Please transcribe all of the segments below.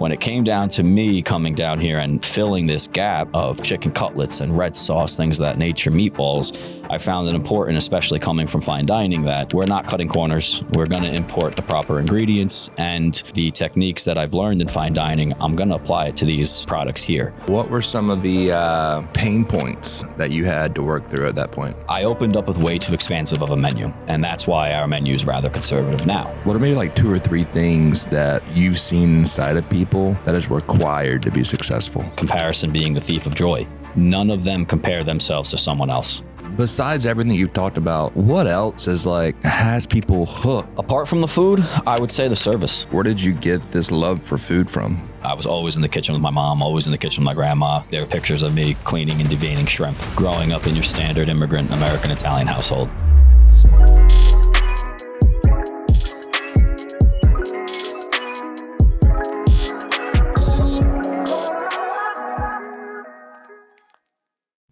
when it came down to me coming down here and filling this gap of chicken cutlets and red sauce, things of that nature, meatballs, I found it important, especially coming from fine dining, that we're not cutting corners. We're going to import the proper ingredients and the techniques that I've learned in fine dining. I'm going to apply it to these products here. What were some of the pain points that you had to work through at that point? I opened up with way too expansive of a menu, and that's why our menu is rather conservative now. What are maybe like 2 or 3 things that you've seen inside of people that is required to be successful? Comparison being the thief of joy. None of them compare themselves to someone else. Besides everything you've talked about, what else has people hooked? Apart from the food, I would say the service. Where did you get this love for food from? I was always in the kitchen with my mom, always in the kitchen with my grandma. There are pictures of me cleaning and deveining shrimp, growing up in your standard immigrant American Italian household.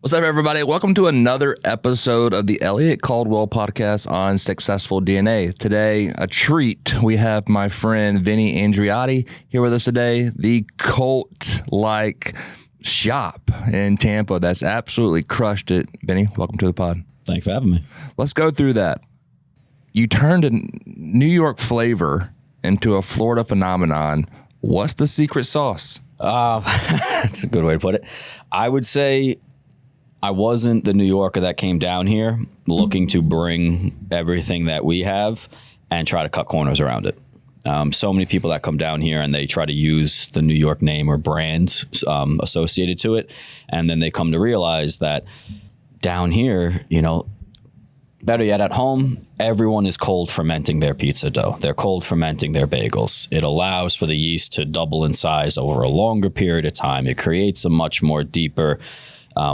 What's up, everybody? Welcome to another episode of the Elliott Caldwell Podcast on Successful DNA. Today, a treat. We have my friend Vinny Andriotti here with us today, the cult-like shop in Tampa that's absolutely crushed it. Vinny, welcome to the pod. Thanks for having me. Let's go through that. You turned a New York flavor into a Florida phenomenon. What's the secret sauce? That's a good way to put it. I would say I wasn't the New Yorker that came down here looking to bring everything that we have and try to cut corners around it. So many people that come down here and they try to use the New York name or brand associated to it. And then they come to realize that down here, better yet, at home, everyone is cold fermenting their pizza dough. They're cold fermenting their bagels. It allows for the yeast to double in size over a longer period of time. It creates a much more deeper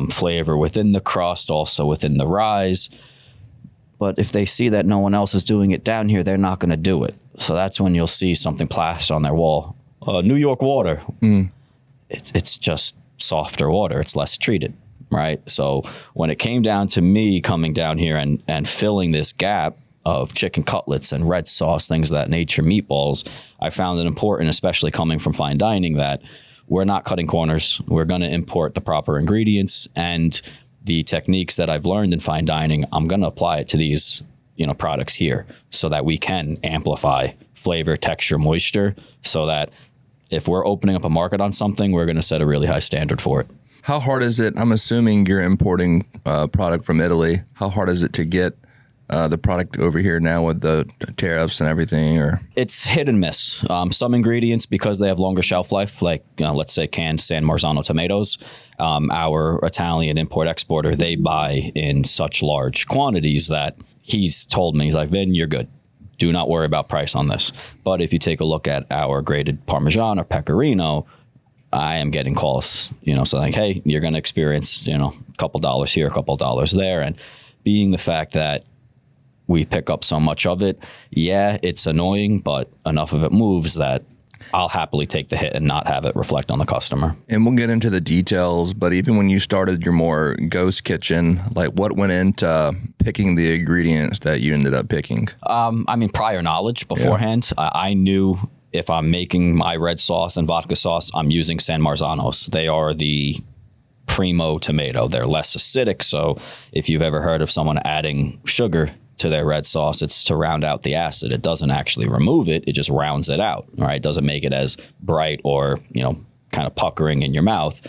flavor within the crust, also within the rise. But if they see that no one else is doing it down here, they're not going to do it. So that's when you'll see something plastered on their wall. New York water. It's just softer water. It's less treated, right? So when it came down to me coming down here and filling this gap of chicken cutlets and red sauce, things of that nature, meatballs, I found it important, especially coming from fine dining, that we're not cutting corners. We're going to import the proper ingredients and the techniques that I've learned in fine dining. I'm going to apply it to these, products here so that we can amplify flavor, texture, moisture, so that if we're opening up a market on something, we're going to set a really high standard for it. How hard is it? I'm assuming you're importing product from Italy. How hard is it to get the product over here now with the tariffs and everything? Or it's hit and miss. Some ingredients, because they have longer shelf life, like let's say canned San Marzano tomatoes, our Italian import exporter, they buy in such large quantities that he's told me, he's like, Vin, you're good. Do not worry about price on this. But if you take a look at our grated Parmesan or Pecorino, I am getting calls, so like, hey, you're going to experience, a couple dollars here, a couple dollars there. And being the fact that we pick up so much of it, yeah, it's annoying, but enough of it moves that I'll happily take the hit and not have it reflect on the customer. And we'll get into the details, but even when you started your more ghost kitchen, like what went into picking the ingredients that you ended up picking? Prior knowledge beforehand. Yeah. I knew if I'm making my red sauce and vodka sauce, I'm using San Marzanos. They are the primo tomato. They're less acidic, so if you've ever heard of someone adding sugar to their red sauce, it's to round out the acid. It doesn't actually remove it. It just rounds it out, right? It doesn't make it as bright or, kind of puckering in your mouth.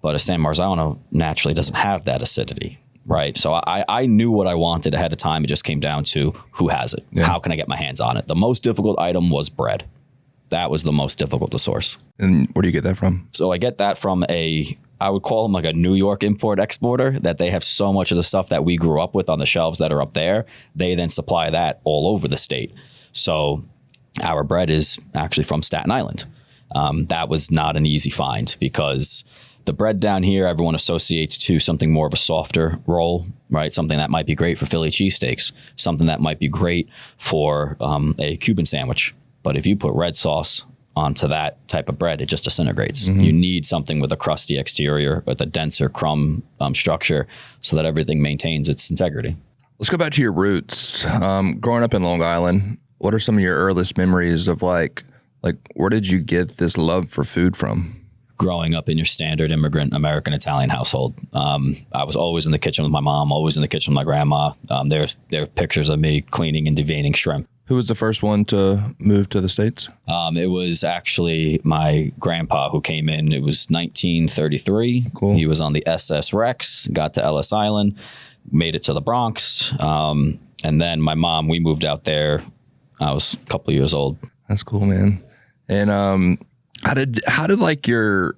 But a San Marzano naturally doesn't have that acidity, right? So I knew what I wanted ahead of time. It just came down to who has it. Yeah. How can I get my hands on it? The most difficult item was bread. That was the most difficult to source. And where do you get that from? So I get that from I would call them like a New York import exporter, that they have so much of the stuff that we grew up with on the shelves that are up there. They then supply that all over the state. So our bread is actually from Staten Island. That was not an easy find because the bread down here, everyone associates to something more of a softer roll, right? Something that might be great for Philly cheesesteaks, something that might be great for a Cuban sandwich. But if you put red sauce onto that type of bread, it just disintegrates. Mm-hmm. You need something with a crusty exterior, with a denser crumb structure, so that everything maintains its integrity. Let's go back to your roots. Growing up in Long Island, what are some of your earliest memories of like Like, where did you get this love for food from? Growing up in your standard immigrant American Italian household. I was always in the kitchen with my mom, always in the kitchen with my grandma. There are pictures of me cleaning and deveining shrimp. Who was the first one to move to the States? It was actually my grandpa who came in. It was 1933. Cool. He was on the SS Rex, got to Ellis Island, made it to the Bronx. And then my mom, we moved out there. I was a couple of years old. That's cool, man. And how did like your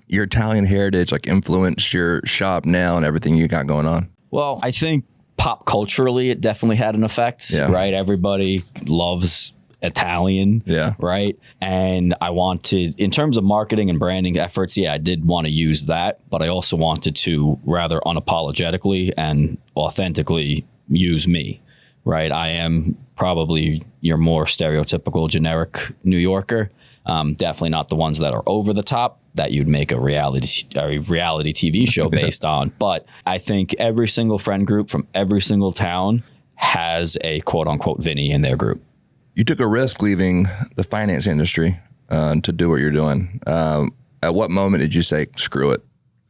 Italian heritage like influence your shop now and everything you got going on? Well, I think pop culturally, it definitely had an effect, right? Everybody loves Italian, right? And I wanted, in terms of marketing and branding efforts, I did want to use that, but I also wanted to rather unapologetically and authentically use me, right? I am probably your more stereotypical generic New Yorker. Definitely not the ones that are over the top that you'd make a reality TV show based on. But I think every single friend group from every single town has a quote unquote Vinny in their group. You took a risk leaving the finance industry to do what you're doing. At what moment did you say, screw it,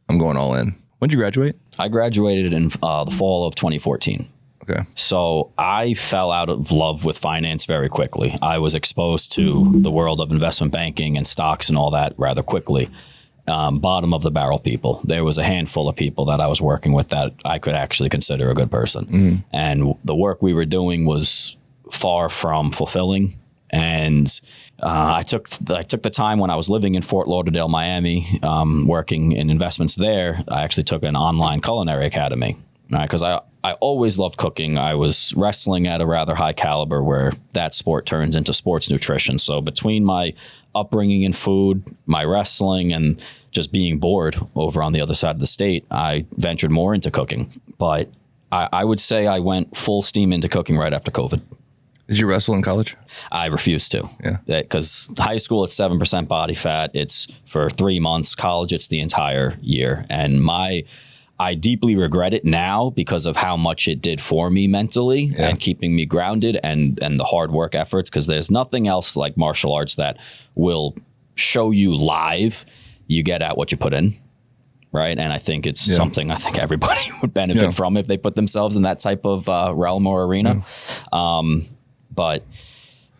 I'm going all in? When did you graduate? I graduated in the fall of 2014. Okay. So I fell out of love with finance very quickly. I was exposed to the world of investment banking and stocks and all that rather quickly. Bottom of the barrel people. There was a handful of people that I was working with that I could actually consider a good person. And the work we were doing was far from fulfilling. And I took the time when I was living in Fort Lauderdale, Miami, working in investments there. I actually took an online culinary academy, right? Because I always loved cooking. I was wrestling at a rather high caliber where that sport turns into sports nutrition. So between my upbringing in food, my wrestling, and just being bored over on the other side of the state, I ventured more into cooking. But I would say I went full steam into cooking right after COVID. Did you wrestle in college? I refused to. Because high school, it's 7% body fat. It's for 3 months. College, it's the entire year. And I deeply regret it now because of how much it did for me mentally and keeping me grounded and the hard work efforts, because there's nothing else like martial arts that will show you live you get at what you put in, right? And I think it's something I think everybody would benefit from if they put themselves in that type of realm or arena. But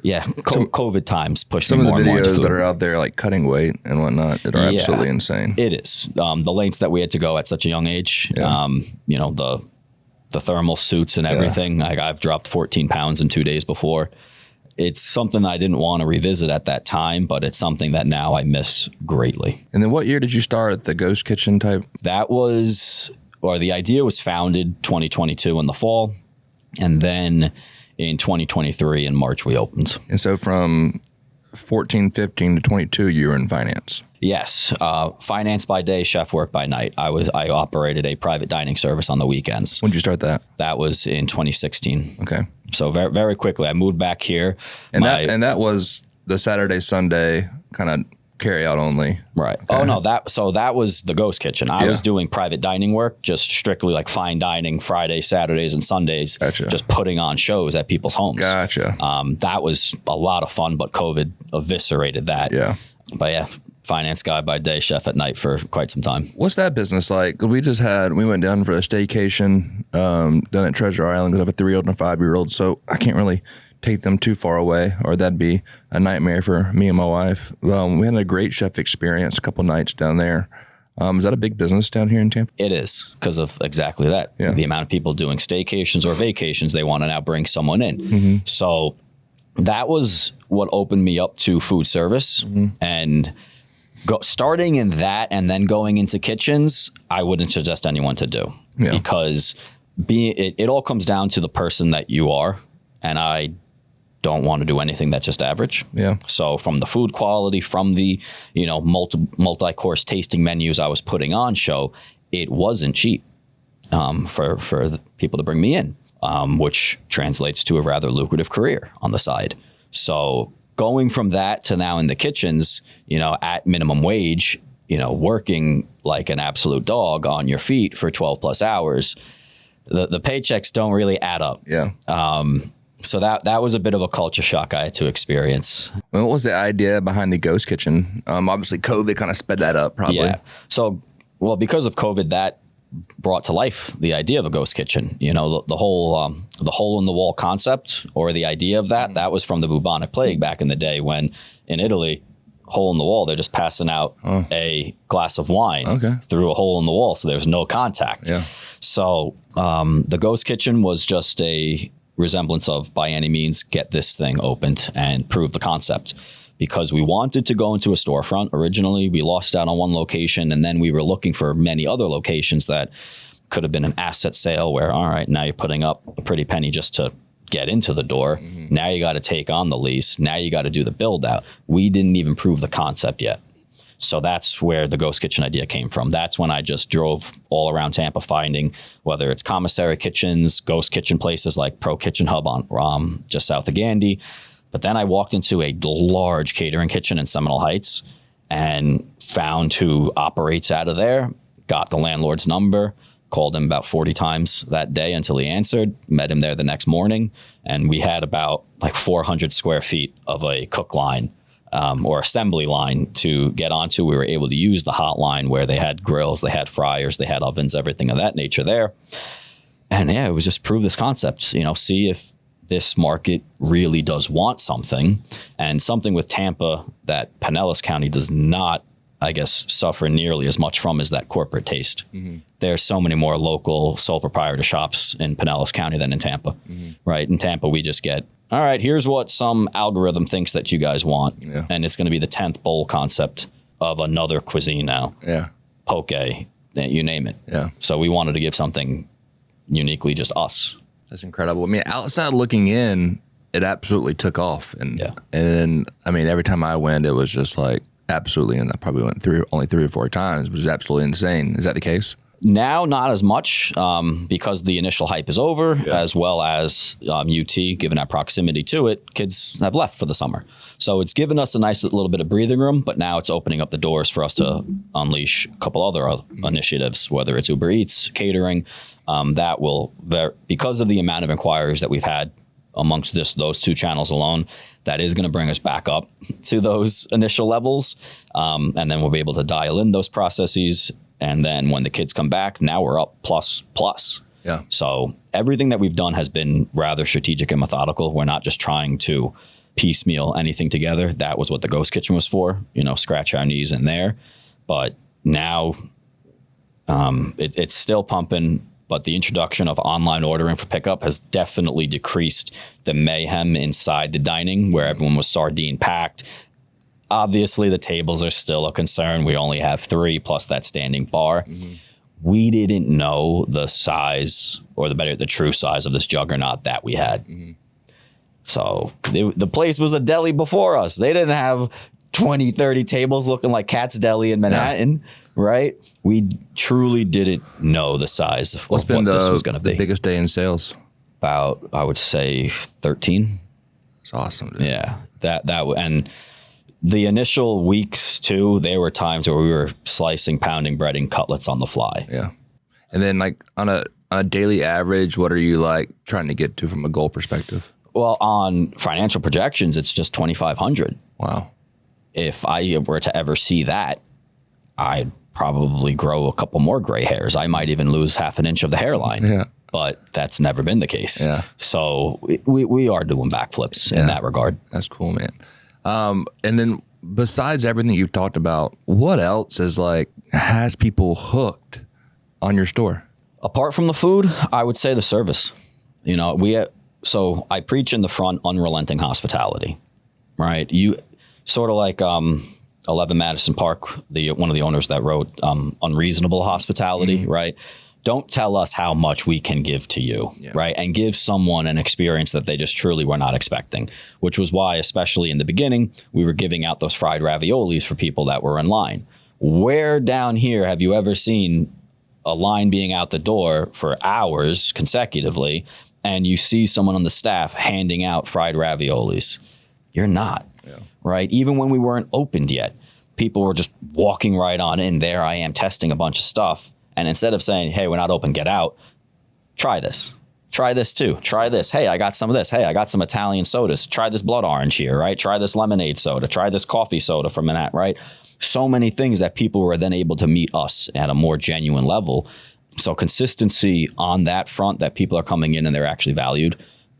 COVID times pushed me more and more into food. Some of the videos that are out there, like cutting weight and whatnot, that are absolutely insane. It is. The lengths that we had to go at such a young age, the thermal suits and everything. Like I've dropped 14 pounds in 2 days before. It's something I didn't want to revisit at that time, but it's something that now I miss greatly. And then what year did you start the ghost kitchen type? The idea was founded 2022 in the fall. And then in 2023 in March, we opened. And so from 14, 15 to 22, you were in finance. Yes. Finance by day, chef work by night. I operated a private dining service on the weekends. When did you start that? That was in 2016. Okay. So very, very quickly, I moved back here. And that was the Saturday, Sunday kind of carry out only. Right. Okay. Oh no, that was the ghost kitchen. I was doing private dining work, just strictly like fine dining Fridays, Saturdays, and Sundays. Gotcha. Just putting on shows at people's homes. Gotcha. That was a lot of fun, but COVID eviscerated that. Yeah. But finance guy by day, chef at night for quite some time. What's that business like? We went down for a staycation down at Treasure Island because I have a 3-year-old and a 5-year-old, so I can't really take them too far away, or that'd be a nightmare for me and my wife. We had a great chef experience a couple nights down there. Is that a big business down here in Tampa? It is, because of exactly that. Yeah. The amount of people doing staycations or vacations, they want to now bring someone in. Mm-hmm. So that was what opened me up to food service. Mm-hmm. And starting in that and then going into kitchens, I wouldn't suggest anyone to do. Yeah. Because it all comes down to the person that you are. And I don't want to do anything that's just average. Yeah. So from the food quality, from the, multi-course tasting menus I was putting on show, it wasn't cheap for the people to bring me in, which translates to a rather lucrative career on the side. So going from that to now in the kitchens, at minimum wage, working like an absolute dog on your feet for 12 plus hours, the paychecks don't really add up. Yeah. So that was a bit of a culture shock I had to experience. What was the idea behind the ghost kitchen? Obviously, COVID kind of sped that up, probably. Yeah. So, well, because of COVID, that brought to life the idea of a ghost kitchen. You know, the whole the hole in the wall concept, or the idea of that was from the bubonic plague back in the day, when in Italy, hole in the wall, they're just passing out a glass of wine through a hole in the wall, so there's no contact. Yeah. So the ghost kitchen was just a resemblance of, by any means, get this thing opened and prove the concept. Because we wanted to go into a storefront. Originally, we lost out on one location, and then we were looking for many other locations that could have been an asset sale where, all right, now you're putting up a pretty penny just to get into the door. Mm-hmm. Now you got to take on the lease. Now you got to do the build out. We didn't even prove the concept yet. So that's where the ghost kitchen idea came from. That's when I just drove all around Tampa finding whether it's commissary kitchens, ghost kitchen places like Pro Kitchen Hub on just south of Gandy. But then I walked into a large catering kitchen in Seminole Heights and found who operates out of there, got the landlord's number, called him about 40 times that day until he answered, met him there the next morning. And we had about like 400 square feet of a cook line or assembly line to get onto. We were able to use the hot line where they had grills, they had fryers, they had ovens, everything of that nature there. And yeah, it was just prove this concept, you know, see if this market really does want something, and something with Tampa that Pinellas County does not, I guess, suffer nearly as much from is that corporate taste. Mm-hmm. There's so many more local sole proprietor shops in Pinellas County than in Tampa, right? In Tampa, we just get, all right, here's what some algorithm thinks that you guys want. Yeah. And it's going to be the 10th bowl concept of another cuisine now. Yeah. Poke, you name it. Yeah. So we wanted to give something uniquely just us. That's incredible. I mean, outside looking in, it absolutely took off. And I mean, every time I went, it was just like absolutely, and I probably went only 3 or 4 times, but it was absolutely insane. Is that the case? Now, not as much because the initial hype is over, as well as UT, given our proximity to it, kids have left for the summer. So it's given us a nice little bit of breathing room, but now it's opening up the doors for us to unleash a couple other initiatives, whether it's Uber Eats, catering, that will, because of the amount of inquiries that we've had amongst those 2 channels alone, that is going to bring us back up to those initial levels. And then we'll be able to dial in those processes. And then when the kids come back, now we're up plus. Yeah. So everything that we've done has been rather strategic and methodical. We're not just trying to piecemeal anything together. That was what the ghost kitchen was for, you know, scratch our knees in there. But now it's still pumping. But the introduction of online ordering for pickup has definitely decreased the mayhem inside the dining where everyone was sardine packed. Obviously, the tables are still a concern. We only have 3 plus that standing bar. Mm-hmm. We didn't know the size, or the true size of this juggernaut that we had. Mm-hmm. So the place was a deli before us. They didn't have 20, 30 tables looking like Cat's Deli in Manhattan, right? We truly didn't know the size of what this was going to be. The biggest day in sales? About, I would say, 13. That's awesome, dude. Yeah. And the initial weeks, too, there were times where we were slicing, pounding, breading cutlets on the fly. Yeah. And then, like, on a daily average, what are you, like, trying to get to from a goal perspective? Well, on financial projections, it's just 2,500. Wow. If I were to ever see that, I'd probably grow a couple more gray hairs. I might even lose half an inch of the hairline. Yeah. But that's never been the case. Yeah. So we are doing backflips in that regard. That's cool, man. And then besides everything you've talked about, what else has people hooked on your store? Apart from the food, I would say the service. You know, so I preach in the front unrelenting hospitality, right? You sort of like 11 Madison Park, one of the owners that wrote Unreasonable Hospitality, right? Don't tell us how much we can give to you, right? And give someone an experience that they just truly were not expecting, which was why, especially in the beginning, we were giving out those fried raviolis for people that were in line. Where down here have you ever seen a line being out the door for hours consecutively, and you see someone on the staff handing out fried raviolis? You're not, right? Even when we weren't opened yet, people were just walking right on in. There I am testing a bunch of stuff. And instead of saying, hey, we're not open, get out, try this. Try this too. Try this. Hey, I got some of this. Hey, I got some Italian sodas. Try this blood orange here, right? Try this lemonade soda. Try this coffee soda from Manhattan, right? So many things that people were then able to meet us at a more genuine level. So consistency on that front, that people are coming in and they're actually valued.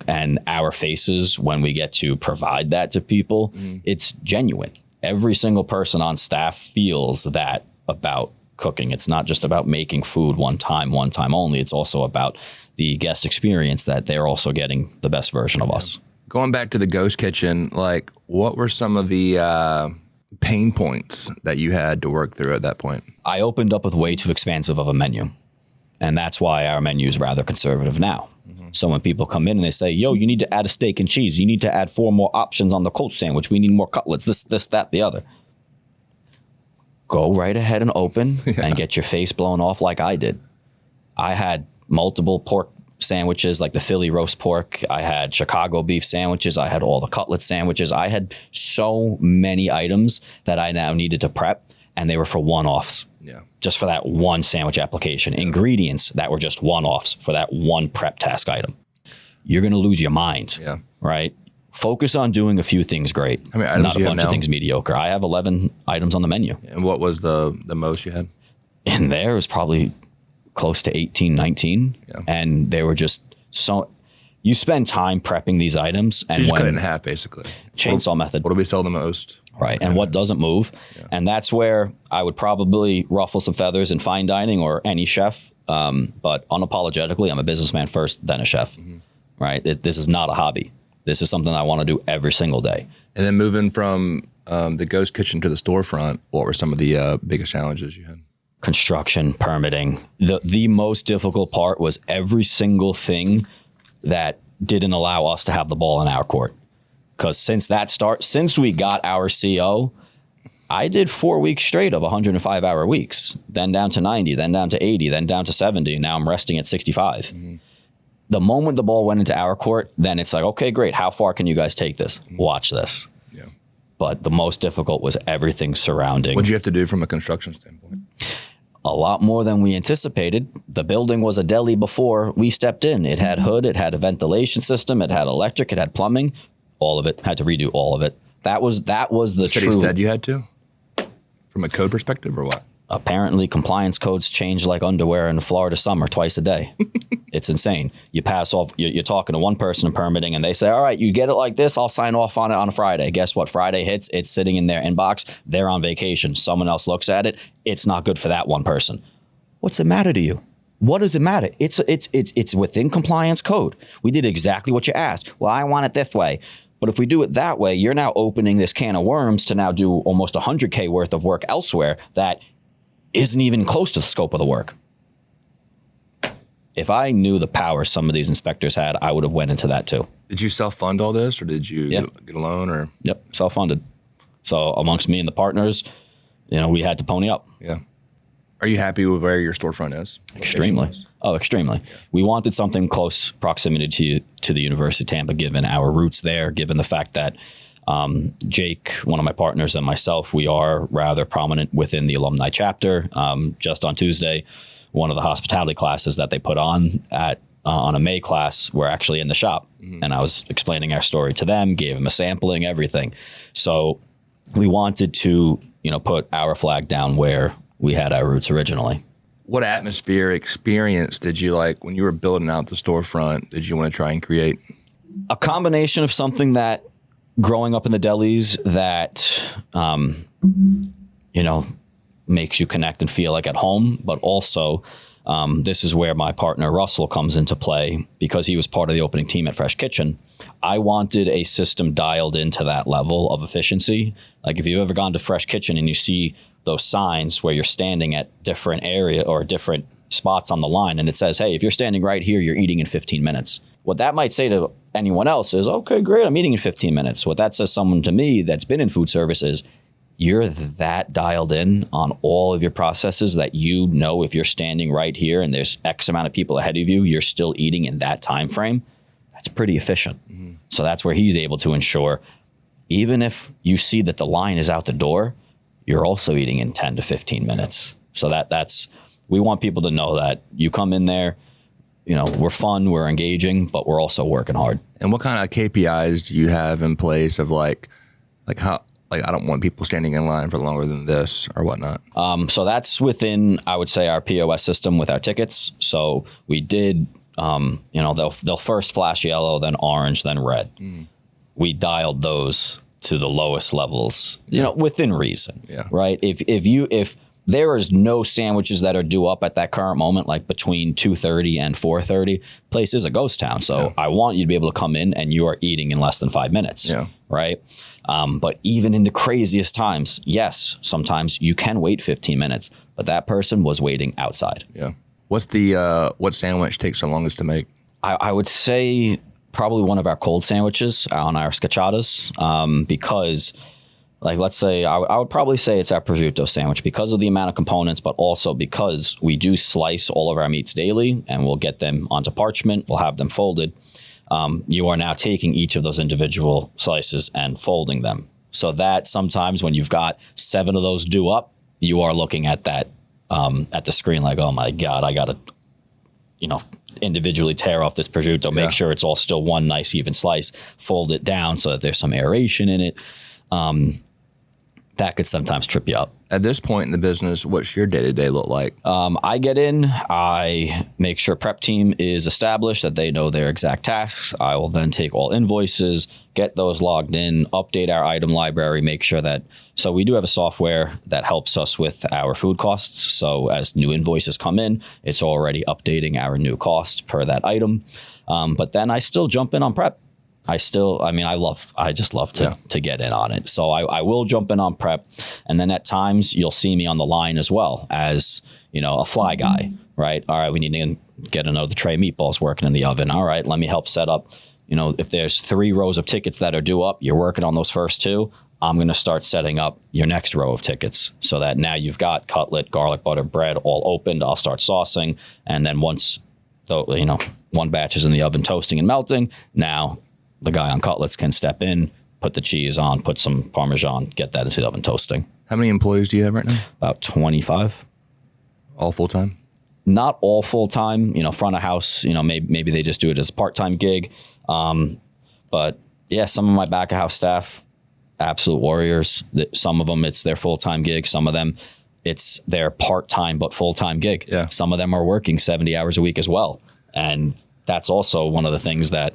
And our faces, when we get to provide that to people, it's genuine. Every single person on staff feels that about cooking. It's not just about making food one time only. It's also about the guest experience, that they're also getting the best version of us. Going back to the ghost kitchen, like what were some of the pain points that you had to work through at that point? I opened up with way too expansive of a menu. And that's why our menu is rather conservative now. So when people come in and they say, yo, you need to add a steak and cheese. You need to add 4 more options on the cold sandwich. We need more cutlets, this, that, the other. Go right ahead and open and get your face blown off like I did. I had multiple pork sandwiches, like the Philly roast pork. I had Chicago beef sandwiches. I had all the cutlet sandwiches. I had so many items that I now needed to prep, and they were for one-offs. Yeah. Just for that one sandwich application. Ingredients that were just one-offs for that one prep task item. You're going to lose your mind, right? Focus on doing a few things great, not a bunch of things mediocre. I have 11 items on the menu. And what was the most you had? In there was probably close to 18, 19. Yeah. And they were just so... You spend time prepping these items. And you just cut it in half, basically. Chainsaw method. What do we sell the most? Right. And what doesn't move. Yeah. And that's where I would probably ruffle some feathers in fine dining or any chef. But unapologetically, I'm a businessman first, then a chef. Right. This is not a hobby. This is something I want to do every single day. And then moving from the ghost kitchen to the storefront, what were some of the biggest challenges you had? Construction, permitting. The most difficult part was every single thing that didn't allow us to have the ball in our court. Because since we got our CO, I did 4 weeks straight of 105-hour weeks, then down to 90, then down to 80, then down to 70. Now I'm resting at 65. The moment the ball went into our court, then it's like, okay, great. How far can you guys take this? Watch this. Yeah. But the most difficult was everything surrounding. What did you have to do from a construction standpoint? A lot more than we anticipated. The building was a deli before we stepped in. It had hood, it had a ventilation system, it had electric, it had plumbing. All of it. Had to redo all of it. That was the city true. Said you had to? From a code perspective or what? Apparently, compliance codes change like underwear in the Florida summer twice a day. It's insane. You pass off, you're talking to one person in permitting, and they say, all right, you get it like this, I'll sign off on it on a Friday. Guess what? Friday hits, it's sitting in their inbox. They're on vacation. Someone else looks at it. It's not good for that one person. What's the matter to you? What does it matter? It's within compliance code. We did exactly what you asked. Well, I want it this way. But if we do it that way, you're now opening this can of worms to now do almost $100K worth of work elsewhere that isn't even close to the scope of the work. If I knew the power some of these inspectors had, I would have went into that too. Did you self-fund all this, or did you get a loan? Or Yep, self-funded. So amongst me and the partners, we had to pony up. Yeah. Are you happy with where your storefront is? Extremely. Oh, extremely. Yeah. We wanted something close proximity to the University of Tampa, given our roots there, given the fact that Jake, one of my partners, and myself, we are rather prominent within the alumni chapter. Just on Tuesday, one of the hospitality classes that they put on a May class were actually in the shop. And I was explaining our story to them, gave them a sampling, everything. So we wanted to, put our flag down where we had our roots originally. What atmosphere, experience did you like when you were building out the storefront? Did you want to try and create? A combination of something that growing up in the delis that, makes you connect and feel like at home, but also this is where my partner Russell comes into play because he was part of the opening team at Fresh Kitchen. I wanted a system dialed into that level of efficiency. Like if you've ever gone to Fresh Kitchen and you see those signs where you're standing at different area or different spots on the line and it says, hey, if you're standing right here, you're eating in 15 minutes. What that might say to anyone else is, okay, great, I'm eating in 15 minutes. What that says someone to me that's been in food service is you're that dialed in on all of your processes that if you're standing right here and there's X amount of people ahead of you, you're still eating in that time frame. That's pretty efficient. So that's where he's able to ensure, even if you see that the line is out the door, you're also eating in 10 to 15 minutes. So that's we want people to know that you come in there, we're fun, we're engaging, but we're also working hard. And what kind of KPIs do you have in place of like how, like, I don't want people standing in line for longer than this or whatnot? So that's within, I would say, our POS system with our tickets. So we did, they'll first flash yellow, then orange, then red. We dialed those to the lowest levels, within reason, right? If there is no sandwiches that are due up at that current moment, like between 2:30 and 4:30, place is a ghost town. So I want you to be able to come in and you are eating in less than 5 minutes, right? But even in the craziest times, yes, sometimes you can wait 15 minutes, but that person was waiting outside. Yeah. What's the what sandwich takes the longest to make? I would say probably one of our cold sandwiches on our scachadas, because, like, let's say I would probably say it's our prosciutto sandwich because of the amount of components, but also because we do slice all of our meats daily and we'll get them onto parchment. We'll have them folded. You are now taking each of those individual slices and folding them. So that sometimes when you've got 7 of those due up, you are looking at that at the screen like, oh my God, I got to, individually tear off this prosciutto, make sure it's all still one nice even slice, fold it down so that there's some aeration in it. That could sometimes trip you up. At this point in the business, what's your day-to-day look like? I get in, I make sure prep team is established, that they know their exact tasks. I will then take all invoices, get those logged in, update our item library, make sure that, so we do have a software that helps us with our food costs. So as new invoices come in, it's already updating our new cost per that item. But then I still jump in on prep. I just love to get in on it. So I will jump in on prep. And then at times you'll see me on the line as well as, a fly guy, right? All right, we need to get another tray of meatballs working in the oven. All right, let me help set up. If there's 3 rows of tickets that are due up, you're working on those first 2. I'm going to start setting up your next row of tickets so that now you've got cutlet, garlic butter, bread all opened. I'll start saucing. And then once one batch is in the oven toasting and melting, now the guy on cutlets can step in, put the cheese on, put some Parmesan, get that into the oven toasting. How many employees do you have right now? About 25. All full-time? Not all full-time, front of house, maybe they just do it as a part-time gig. But yeah, some of my back of house staff, absolute warriors. Some of them, it's their full-time gig. Some of them, it's their part-time but full-time gig. Yeah. Some of them are working 70 hours a week as well. And that's also one of the things that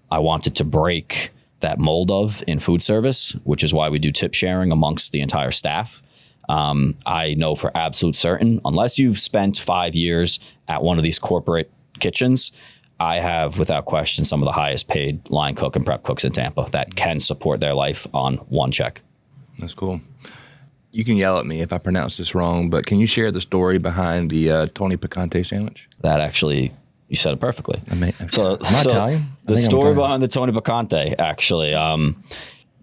I wanted to break that mold of in food service, which is why we do tip sharing amongst the entire staff. I know for absolute certain, unless you've spent 5 years at one of these corporate kitchens, I have, without question, some of the highest paid line cook and prep cooks in Tampa that can support their life on one check. That's cool. You can yell at me if I pronounce this wrong, but can you share the story behind the Tony Picante sandwich? That actually, you said it perfectly. Am I Italian? The story behind the Tony Picante, actually,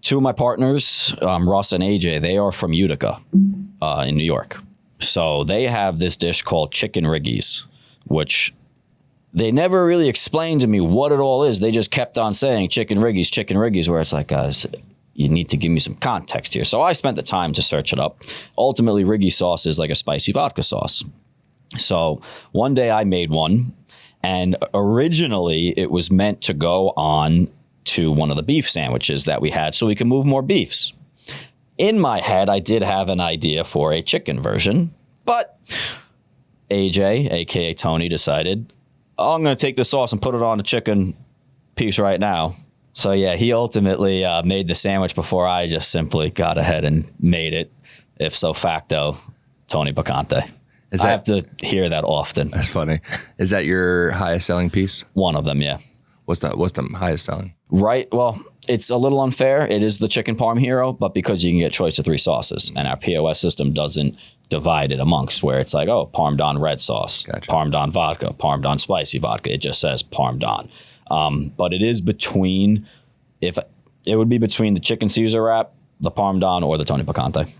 2 of my partners, Russ and AJ, they are from Utica in New York. So they have this dish called chicken riggies, which they never really explained to me what it all is. They just kept on saying chicken riggies, where it's like, guys, you need to give me some context here. So I spent the time to search it up. Ultimately, riggy sauce is like a spicy vodka sauce. So one day I made one. And originally, it was meant to go on to one of the beef sandwiches that we had so we could move more beefs. In my head, I did have an idea for a chicken version, but AJ, a.k.a. Tony, decided, I'm going to take the sauce and put it on a chicken piece right now. So yeah, he ultimately made the sandwich before I just simply got ahead and made it. If so facto, Tony Picante. I have to hear that often. That's funny. Is that your highest selling piece? One of them, yeah. What's the highest selling? Right. Well, it's a little unfair. It is the chicken parm hero, but because you can get choice of 3 sauces, and our POS system doesn't divide it amongst where it's like, oh, Parmesan red sauce, gotcha. Parmesan vodka, Parmesan spicy vodka. It just says Parmesan. But it is between, it would be between the chicken Caesar wrap, the Parmesan, or the Tony Picante.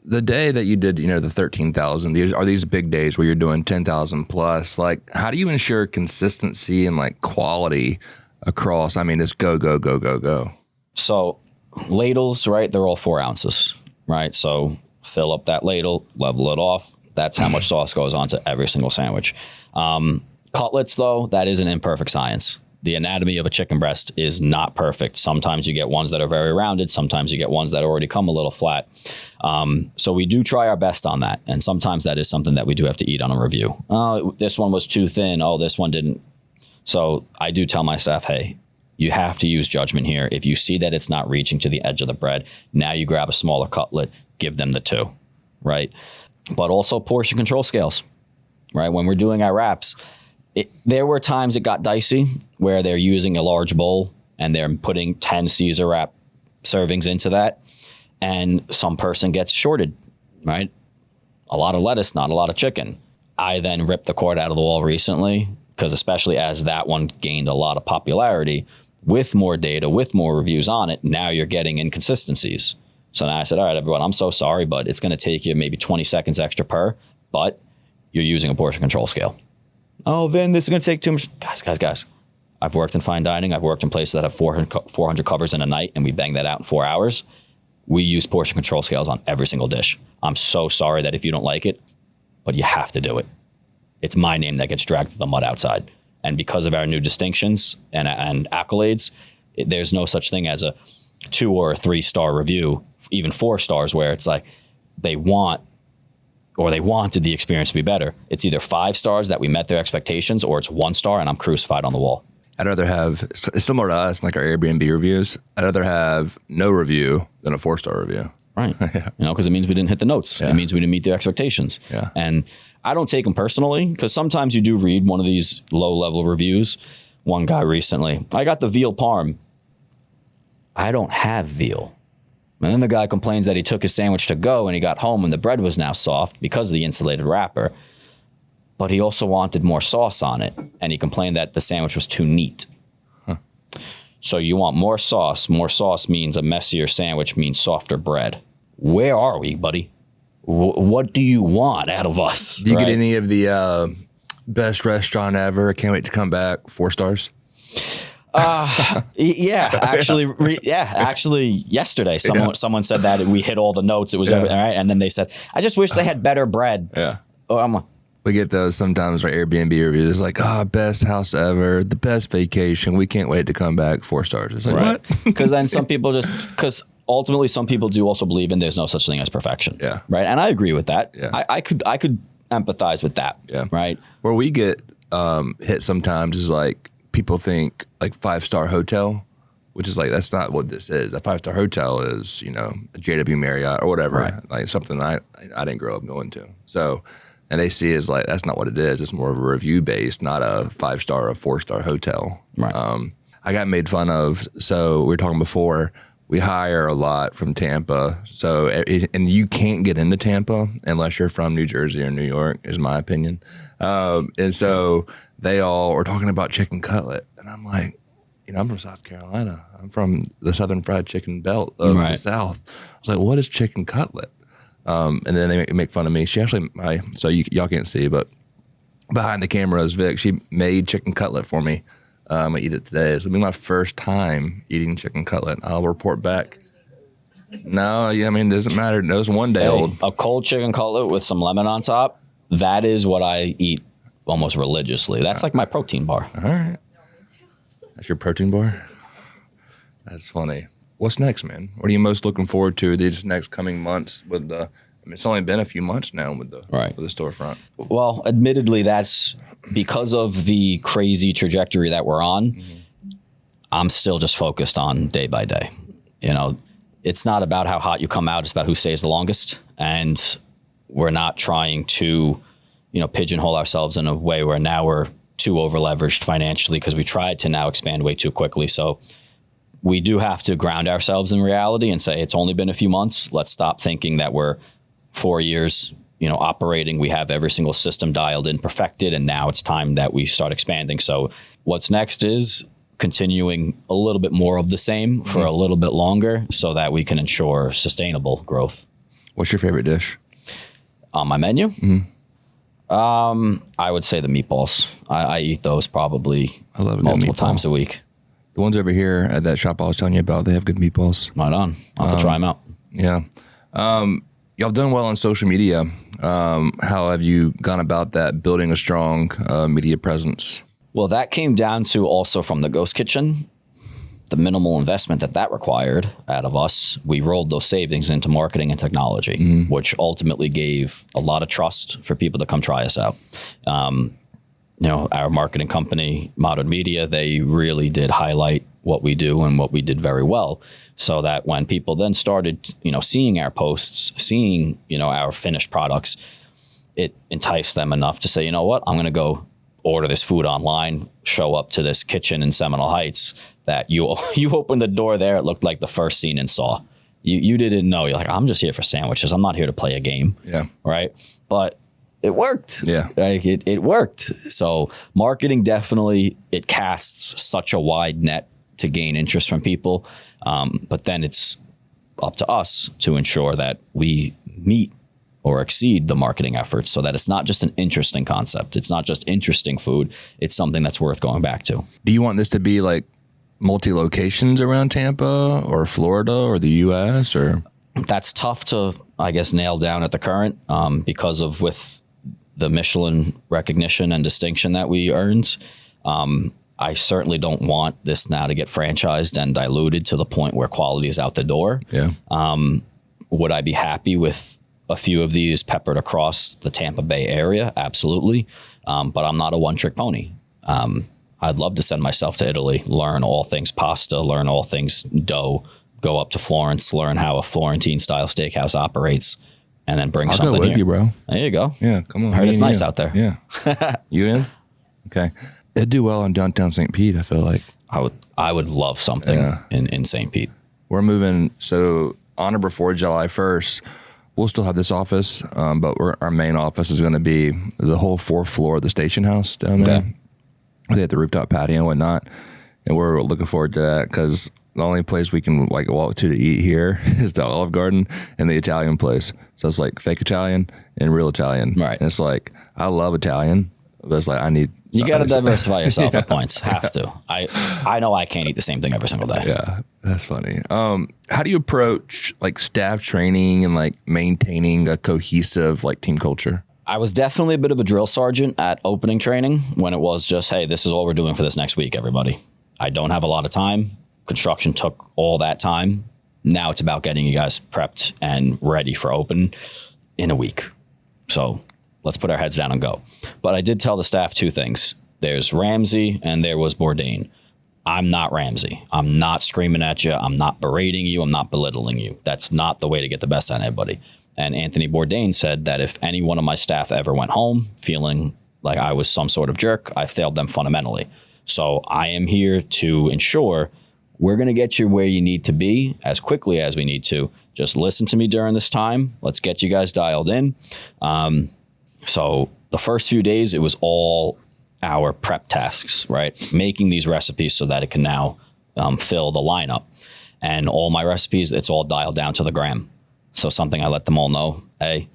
The day that you did, the 13,000, are these big days where you're doing 10,000 plus? Like, how do you ensure consistency and like quality across? I mean, it's go. So ladles, right? They're all 4 ounces, right? So fill up that ladle, level it off. That's how much sauce goes onto every single sandwich. Cutlets, though, that is an imperfect science. The anatomy of a chicken breast is not perfect. Sometimes you get ones that are very rounded. Sometimes you get ones that already come a little flat. So we do try our best on that. And sometimes that is something that we do have to eat on a review. Oh, this one was too thin. Oh, this one didn't. So I do tell my staff, hey, you have to use judgment here. If you see that it's not reaching to the edge of the bread, now you grab a smaller cutlet, give them the 2, right? But also portion control scales, right? When we're doing our wraps, there were times it got dicey where they're using a large bowl and they're putting 10 Caesar wrap servings into that. And some person gets shorted, right? A lot of lettuce, not a lot of chicken. I then ripped the cord out of the wall recently because especially as that one gained a lot of popularity with more data, with more reviews on it, now you're getting inconsistencies. So now I said, all right, everyone, I'm so sorry, but it's going to take you maybe 20 seconds extra per, but you're using a portion control scale. Oh, Vin, this is going to take too much. Guys. I've worked in fine dining. I've worked in places that have 400 covers in a night, and we bang that out in 4 hours. We use portion control scales on every single dish. I'm so sorry that if you don't like it, but you have to do it. It's my name that gets dragged through the mud outside. And because of our new distinctions and accolades, there's no such thing as a 2 or a 3-star review, even 4 stars, where it's like they wanted the experience to be better. It's either 5 stars that we met their expectations, or it's 1 star and I'm crucified on the wall. I'd rather have, it's similar to us, like our Airbnb reviews. I'd rather have no review than a 4-star review. Right. Yeah. Because it means we didn't hit the notes. Yeah. It means we didn't meet their expectations. Yeah. And I don't take them personally because sometimes you do read one of these low-level reviews. One guy recently, I got the veal parm. I don't have veal. And then the guy complains that he took his sandwich to go and he got home and the bread was now soft because of the insulated wrapper. But he also wanted more sauce on it. And he complained that the sandwich was too neat. Huh. So you want more sauce. More sauce means a messier sandwich means softer bread. Where are we, buddy? What do you want out of us? Do you get any of the best restaurant ever? Can't wait to come back. 4 stars? Actually, yesterday someone said that we hit all the notes. It was everything, right? And then they said, I just wish they had better bread. Yeah. Oh, we get those sometimes, right? Airbnb reviews like, best house ever, the best vacation. We can't wait to come back. 4 stars. It's like, right. What? Because then because ultimately some people do also believe in there's no such thing as perfection. Yeah. Right. And I agree with that. Yeah. I could empathize with that. Yeah. Right. Where we get hit sometimes is like people think like 5-star hotel, which is like, that's not what this is. A 5-star hotel is, a JW Marriott or whatever, right. Like something I didn't grow up going to. So, and they see it as like, that's not what it is. It's more of a review based, not a 5-star or 4-star hotel. Right. I got made fun of. So we were talking before, we hire a lot from Tampa. So, and you can't get into Tampa unless you're from New Jersey or New York, is my opinion. And so they all were talking about chicken cutlet. And I'm like, I'm from South Carolina. I'm from the Southern Fried Chicken Belt of the South. I was like, what is chicken cutlet? And then they make fun of me. She actually, so y'all can't see, but behind the camera is Vic. She made chicken cutlet for me. I eat it today. This will be my first time eating chicken cutlet. I'll report back. No, it doesn't matter. It was one day old. A cold chicken cutlet with some lemon on top. That is what I eat almost religiously. That's like my protein bar. All right. That's your protein bar? That's funny. What's next, man? What are you most looking forward to these next coming months with the, it's only been a few months now with the storefront. Well, admittedly, that's because of the crazy trajectory that we're on. Mm-hmm. I'm still just focused on day by day. It's not about how hot you come out. It's about who stays the longest. And we're not trying to, pigeonhole ourselves in a way where now we're too over leveraged financially because we tried to now expand way too quickly. So we do have to ground ourselves in reality and say, it's only been a few months. Let's stop thinking that we're 4 years, operating. We have every single system dialed in, perfected, and now it's time that we start expanding. So what's next is continuing a little bit more of the same for a little bit longer so that we can ensure sustainable growth. What's your favorite dish? On my menu? Mm-hmm. I would say the meatballs. I eat those probably multiple times a week. The ones over here at that shop I was telling you about, they have good meatballs. Right on. I'll have to try them out. Yeah. Y'all done well on social media. How have you gone about that, building a strong media presence? Well, that came down to also from the Ghost Kitchen, the minimal investment that required out of us. We rolled those savings into marketing and technology, which ultimately gave a lot of trust for people to come try us out. Our marketing company, Modern Media, they really did highlight what we do and what we did very well, so that when people then started, seeing our posts, seeing, our finished products, it enticed them enough to say, you know what, I'm going to go order this food online, show up to this kitchen in Seminole Heights that you opened the door there. It looked like the first scene in Saw. You didn't know. You're like, I'm just here for sandwiches. I'm not here to play a game. Yeah. Right. But it worked. Yeah. Like it worked. So marketing definitely, it casts such a wide net to gain interest from people. But then it's up to us to ensure that we meet or exceed the marketing efforts, so that it's not just an interesting concept. It's not just interesting food. It's something that's worth going back to. Do you want this to be like multi-locations around Tampa or Florida or the U.S. or? That's tough to, I guess, nail down at the current, because of with the Michelin recognition and distinction that we earned. I certainly don't want this now to get franchised and diluted to the point where quality is out the door. Yeah. Would I be happy with a few of these peppered across the Tampa Bay area? Absolutely. But I'm not a one-trick pony. I'd love to send myself to Italy, learn all things pasta, learn all things dough, go up to Florence, learn how a Florentine-style steakhouse operates, and then bring something go with here. You, bro. There you go. Yeah, come on. I heard it's nice out there. Yeah. You in? Okay. It'd do well in downtown St. Pete, I feel like. I would love something in St. Pete. We're moving, so on or before July 1st, we'll still have this office, but our main office is going to be the whole fourth floor of the station house down there. Okay. They have the rooftop patio and whatnot, and we're looking forward to that because the only place we can like walk to eat here is the Olive Garden and the Italian place. So it's like fake Italian and real Italian. Right. And it's like, I love Italian, but it's like, you got to diversify yourself at points. Have to. I know I can't eat the same thing every single day. Yeah, that's funny. How do you approach like staff training and like maintaining a cohesive like team culture? I was definitely a bit of a drill sergeant at opening training when it was just, hey, this is all we're doing for this next week, everybody. I don't have a lot of time. Construction took all that time. Now it's about getting you guys prepped and ready for open in a week. So let's put our heads down and go. But I did tell the staff two things. There's Ramsey and there was Bourdain. I'm not Ramsey. I'm not screaming at you. I'm not berating you. I'm not belittling you. That's not the way to get the best out of anybody. And Anthony Bourdain said that if any one of my staff ever went home feeling like I was some sort of jerk, I failed them fundamentally. So I am here to ensure we're going to get you where you need to be as quickly as we need to. Just listen to me during this time. Let's get you guys dialed in. So the first few days, it was all our prep tasks, right? Making these recipes so that it can now fill the lineup. And all my recipes, it's all dialed down to the gram. So something I let them all know, hey,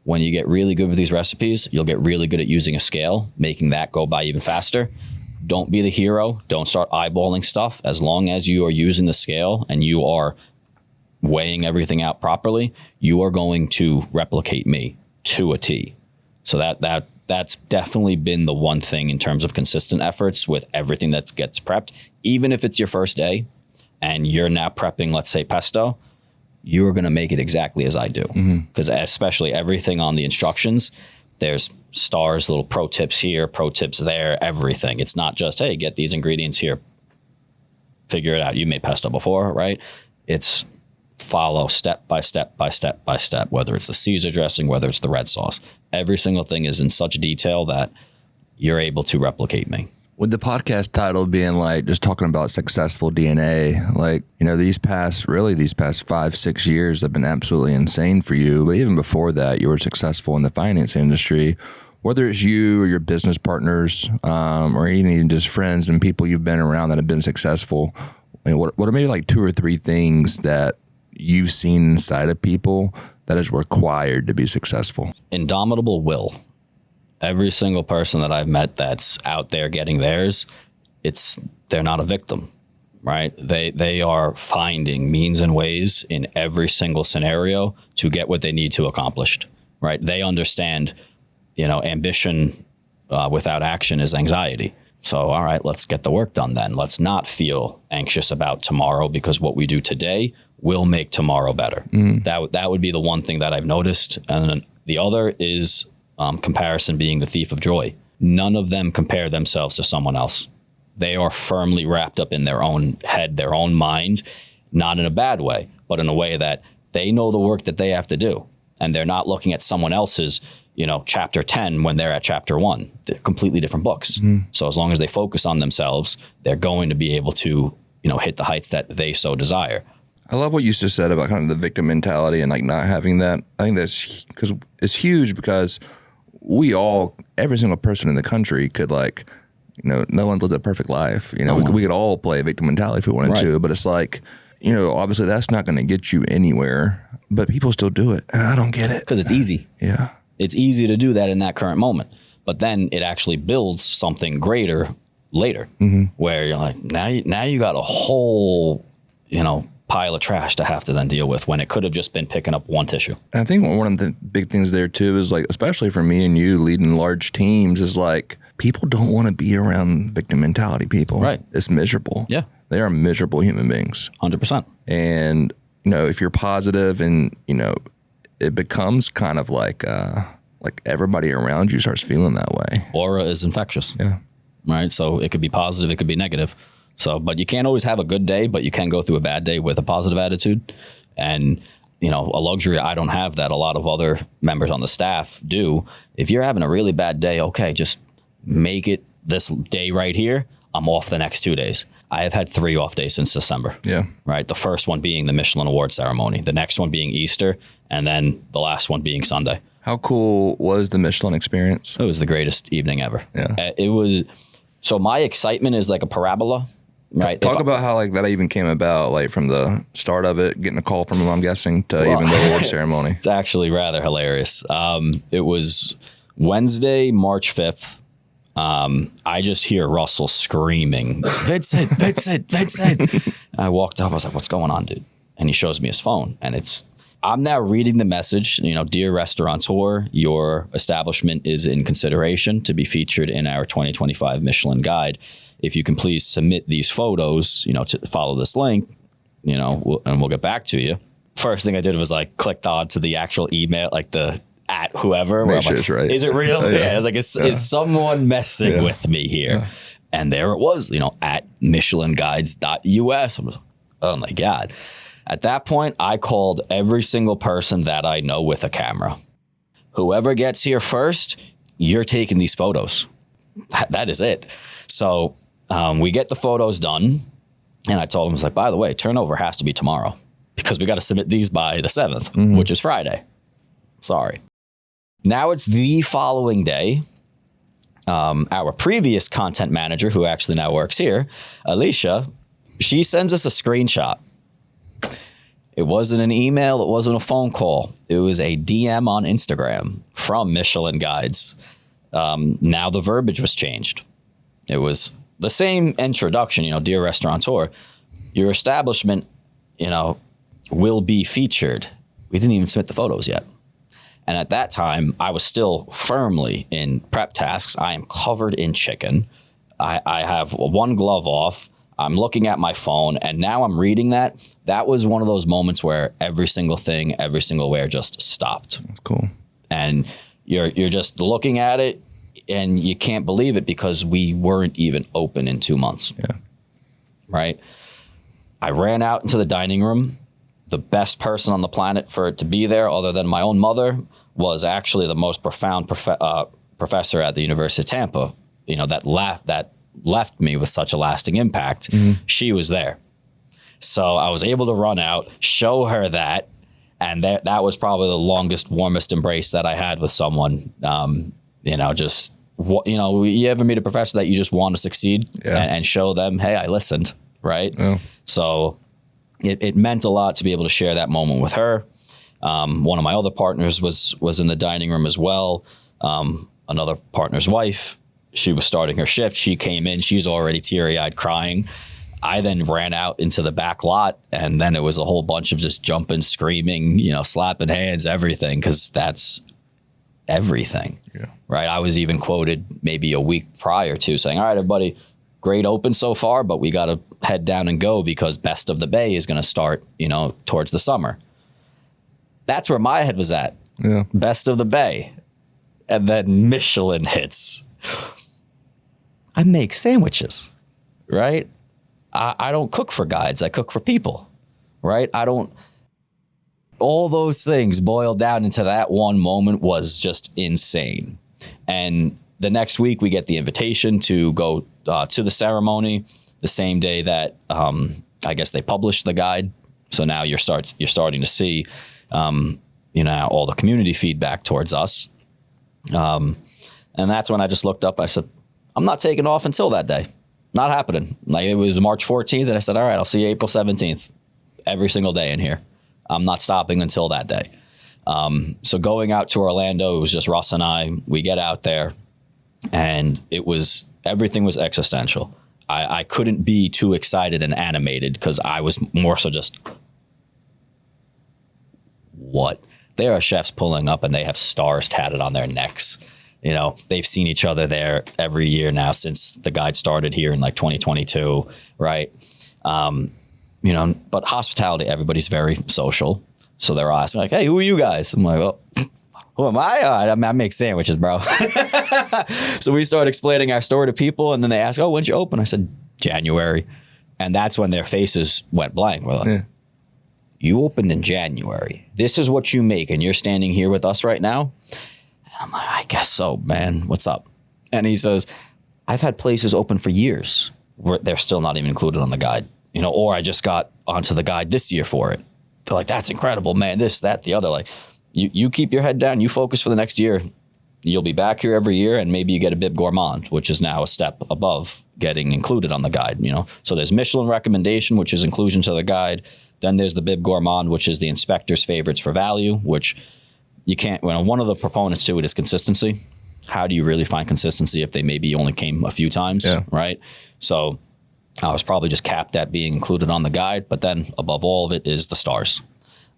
when you get really good with these recipes, you'll get really good at using a scale, making that go by even faster. Don't be the hero. Don't start eyeballing stuff. As long as you are using the scale and you are weighing everything out properly, you are going to replicate me to a T. So that's definitely been the one thing in terms of consistent efforts with everything that gets prepped. Even if it's your first day and you're now prepping, let's say, pesto, you're going to make it exactly as I do. Because especially everything on the instructions, there's stars, little pro tips here, pro tips there, everything. It's not just, hey, get these ingredients here, figure it out. You made pesto before, right? It's follow step by step by step by step, whether it's the Caesar dressing, whether it's the red sauce. Every single thing is in such detail that you're able to replicate me. With the podcast title being like just talking about successful DNA, like, you know, these past 5-6 years have been absolutely insane for you. But even before that, you were successful in the finance industry. Whether it's you or your business partners, or even just friends and people you've been around that have been successful, I mean, what are maybe like 2 or 3 things that you've seen inside of people that is required to be successful? Indomitable will. Every single person that I've met that's out there getting theirs, they're not a victim, right? They are finding means and ways in every single scenario to get what they need to accomplished, right? They understand, ambition without action is anxiety. So, all right, let's get the work done then. Let's not feel anxious about tomorrow, because what we do today will make tomorrow better. That would be the one thing that I've noticed. And then the other is comparison being the thief of joy. None of them compare themselves to someone else. They are firmly wrapped up in their own head, their own mind, not in a bad way, but in a way that they know the work that they have to do. And they're not looking at someone else's, chapter 10 when they're at chapter 1. They're completely different books. So as long as they focus on themselves, they're going to be able to, hit the heights that they so desire. I love what you just said about kind of the victim mentality and like not having that. I think that's because it's huge, because every single person in the country could no one's lived a perfect life. We could all play victim mentality if we wanted to, but it's like, obviously that's not going to get you anywhere, but people still do it. And I don't get it. Because it's easy. Yeah. It's easy to do that in that current moment, but then it actually builds something greater later, where you're like, now you got a whole, pile of trash to have to then deal with, when it could have just been picking up one tissue. And I think one of the big things there too is like, especially for me and you leading large teams, is like, people don't want to be around victim mentality people. Right. It's miserable. Yeah. They are miserable human beings. 100%. And, if you're positive and, it becomes kind of like everybody around you starts feeling that way. Aura is infectious. Yeah. Right. So it could be positive, it could be negative. So, but you can't always have a good day, but you can go through a bad day with a positive attitude. And, a luxury I don't have that a lot of other members on the staff do. If you're having a really bad day, okay, just make it this day right here. I'm off the next 2 days. I have had 3 off days since December. Yeah. Right. The first one being the Michelin award ceremony, the next one being Easter, and then the last one being Sunday. How cool was the Michelin experience? It was the greatest evening ever. Yeah. It was. So my excitement is like a parabola. Right. Talk about how that even came about, from the start of it, getting a call from him, I'm guessing, to even the award ceremony. It's actually rather hilarious. It was Wednesday, March 5th. I just hear Russell screaming, Vincent. I walked up. I was like, what's going on, dude? And he shows me his phone. And I'm now reading the message, dear restaurateur, your establishment is in consideration to be featured in our 2025 Michelin guide. If you can please submit these photos, to follow this link, and we'll get back to you. First thing I did was clicked on to the actual email, the at whoever. Make sure it's right. Is it real? Yeah. I was like, is someone messing with me here? Yeah. And there it was, at michelinguides.us. I was, oh my God. At that point, I called every single person that I know with a camera. Whoever gets here first, you're taking these photos. That is it. So we get the photos done. And I told him, I was like, by the way, turnover has to be tomorrow, because we got to submit these by the 7th, which is Friday. Sorry. Now it's the following day. Our previous content manager, who actually now works here, Alicia, she sends us a screenshot. It wasn't an email. It wasn't a phone call. It was a DM on Instagram from Michelin Guides. Now the verbiage was changed. It was the same introduction, dear restaurateur, your establishment, will be featured. We didn't even submit the photos yet. And at that time, I was still firmly in prep tasks. I am covered in chicken. I have one glove off. I'm looking at my phone, and now I'm reading that. That was one of those moments where every single thing, every single where just stopped. That's cool. And you're just looking at it, and you can't believe it, because we weren't even open in 2 months. Yeah. Right? I ran out into the dining room. The best person on the planet for it to be there, other than my own mother, was actually the most profound professor at the University of Tampa, that left me with such a lasting impact. She was there. So I was able to run out, show her that, and that was probably the longest, warmest embrace that I had with someone. You ever meet a professor that you just want to succeed and show them, hey, I listened, right? Yeah. So it meant a lot to be able to share that moment with her. One of my other partners was in the dining room as well. Another partner's wife, she was starting her shift. She came in, she's already teary-eyed crying. I then ran out into the back lot, and then it was a whole bunch of just jumping, screaming, slapping hands, everything, because that's everything. Yeah. Right. I was even quoted maybe a week prior to saying, all right, everybody, great open so far, but we got to head down and go because Best of the Bay is going to start, towards the summer. That's where my head was at. Yeah. Best of the Bay. And then Michelin hits. I make sandwiches, right? I don't cook for guides. I cook for people, right? All those things boiled down into that one moment was just insane. And the next week we get the invitation to go to the ceremony the same day that I guess they published the guide. So now you're starting to see, all the community feedback towards us. And that's when I just looked up. I said, I'm not taking off until that day. Not happening. Like it was March 14th. And I said, all right, I'll see you April 17th every single day in here. I'm not stopping until that day. So going out to Orlando, it was just Russ and I. We get out there and everything was existential. I couldn't be too excited and animated because I was more so just, what? There are chefs pulling up and they have stars tatted on their necks. They've seen each other there every year now since the guide started here in like 2022, right? But hospitality, everybody's very social. So they're asking like, hey, who are you guys? I'm like, well, who am I? I make sandwiches, bro. So we start explaining our story to people and then they ask, oh, when'd you open? I said, January. And that's when their faces went blank. We're like, You opened in January. This is what you make. And you're standing here with us right now. I'm like, I guess so, man. What's up? And he says, I've had places open for years where they're still not even included on the guide, or I just got onto the guide this year for it. They're like, that's incredible, man. This, that, the other. Like, you keep your head down. You focus for the next year. You'll be back here every year, and maybe you get a Bib Gourmand, which is now a step above getting included on the guide. So there's Michelin recommendation, which is inclusion to the guide. Then there's the Bib Gourmand, which is the inspector's favorites for value, which you can't. One of the proponents to it is consistency. How do you really find consistency if they maybe only came a few times, right? So I was probably just capped at being included on the guide, but then above all of it is the stars.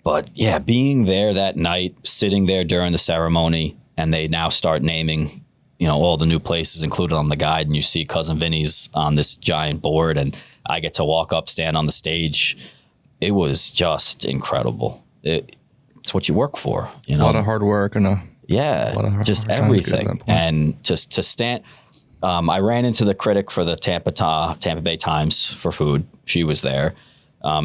But yeah, being there that night, sitting there during the ceremony, and they now start naming, all the new places included on the guide, and you see Cousin Vinny's on this giant board, and I get to walk up, stand on the stage. It was just incredible. It's what you work for, A lot of hard work and just everything. And just to stand, I ran into the critic for the Tampa Bay Times for food. She was there.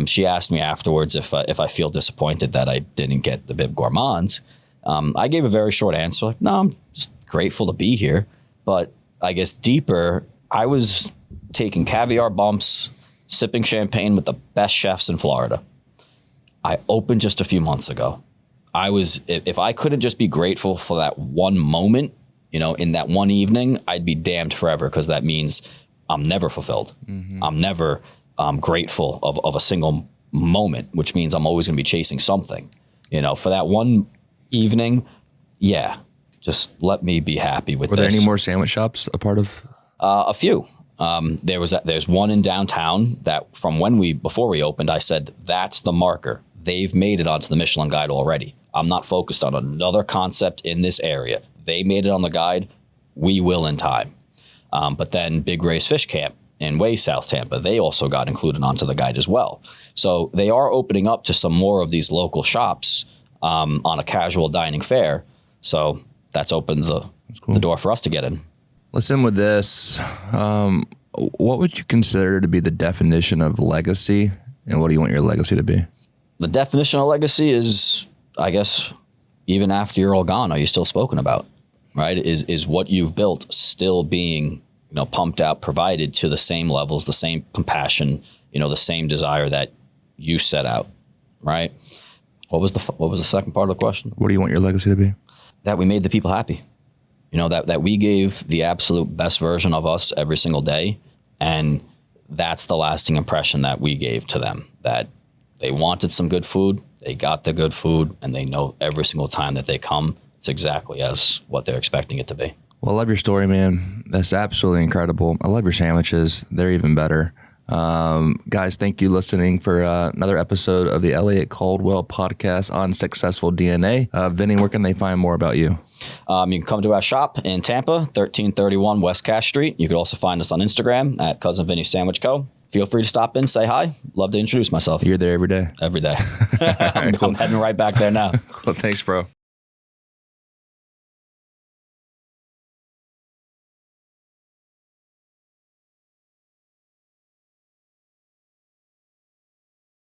She asked me afterwards if I feel disappointed that I didn't get the Bib Gourmand. I gave a very short answer, like, no, I'm just grateful to be here. But I guess deeper, I was taking caviar bumps, sipping champagne with the best chefs in Florida. I opened just a few months ago. If I couldn't just be grateful for that one moment, in that one evening, I'd be damned forever because that means I'm never fulfilled. Mm-hmm. I'm never grateful of a single moment, which means I'm always going to be chasing something. For that one evening, just let me be happy with this. Were there any more sandwich shops a part of? A few. There's one in downtown that before we opened, I said, that's the marker. They've made it onto the Michelin guide already. I'm not focused on another concept in this area. They made it on the guide. We will in time. But then Big Ray's Fish Camp in way South Tampa, they also got included onto the guide as well. So they are opening up to some more of these local shops on a casual dining fare. So that's opened the door for us to get in. Let's end with this. What would you consider to be the definition of legacy, and what do you want your legacy to be? The definition of legacy is, I guess, even after you're all gone, are you still spoken about, right? Is what you've built still being, pumped out, provided to the same levels, the same compassion, the same desire that you set out, right? What was the second part of the question? What do you want your legacy to be? That we made the people happy. That we gave the absolute best version of us every single day. And that's the lasting impression that we gave to them, that they wanted some good food, they got the good food, and they know every single time that they come, it's exactly as what they're expecting it to be. Well, I love your story, man. That's absolutely incredible. I love your sandwiches. They're even better. Guys, thank you listening for another episode of the Elliott Caldwell Podcast on successful DNA. Vinny, where can they find more about you? You can come to our shop in Tampa, 1331 West Cash Street. You could also find us on Instagram at Cousin Vinny Sandwich Co. Feel free to stop in, say hi. Love to introduce myself. You're there every day. Every day. I'm heading right back there now. Well, thanks, bro.